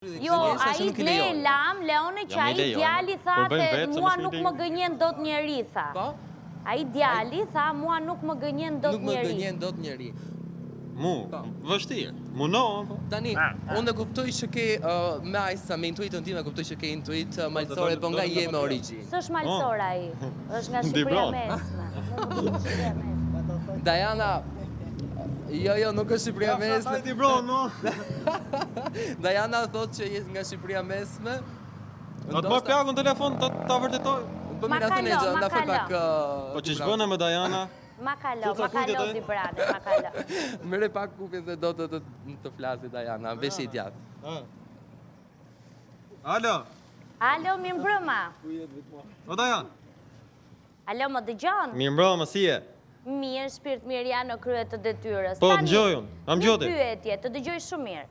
Jo, a i ble lam, Leone, që a i djali tha se mua nuk më gënjen dot njeri, tha. A i djali tha mua nuk më gënjen dot njeri. Nuk më gënjen dot njeri. Mu, vështirë, muno. Tani, unë kuptoj që ke me Ajsa, me intuitën time kuptoj që ke intuitë malësore, po nga je me origjinë. S'është malësor ai, është nga Shqipëria mesme. Diana, jo, nuk është Shqipëria mesme. Ti bro, no. Diana thot që je nga Shqipëria mesme. Do të marr plakun telefon ta vërtetoj. Po mirë atë ne na fol pak. Po ç'është bënë me Diana? Ma kalo di brane, ma kalo. Mere pak kupjes dhe do të flasi Diana, vesh i djatë. Alo. Alo, mi mbrëma. O Diana. Alo, më dëgjon? Mi mbrëma, si je? Mirë, shpirt mirë janë në kryet të detyrës. Po, dëgjoj unë, am gjoti. Një pyetje, të dëgjoj shumë mirë.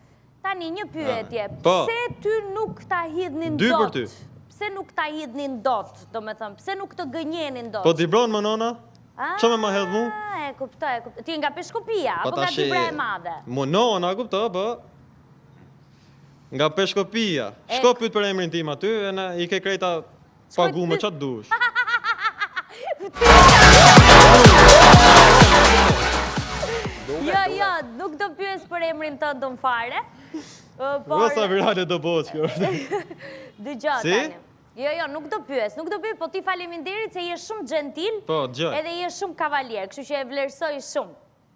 Tani, një pyetje, Po. pse ty nuk ta hidhnin dot? Dy për ty. Pse nuk ta hidhnin dot, do me thëmë, pse nuk të gënjenin dot? Po t'i bronë më nona? Që me ma hedhë mu? E kuptoj. Ti nga Peshkopia, apo nga Dibra e Madhe? Mu nona, kuptoj, po. Nga Peshkopia. Shko pyt për emrin tim aty, e i ke krejta pagu me qatë dush. Jo, nuk do pyes për emrin të ndëm fare. Vësa virale do boç, kjo. Dëgjoj tani. Jo, nuk do pyes, po ti faleminderit se je shumë gentil Po, gjë. edhe je shumë kavalier, kështu që e vlerësoj shumë.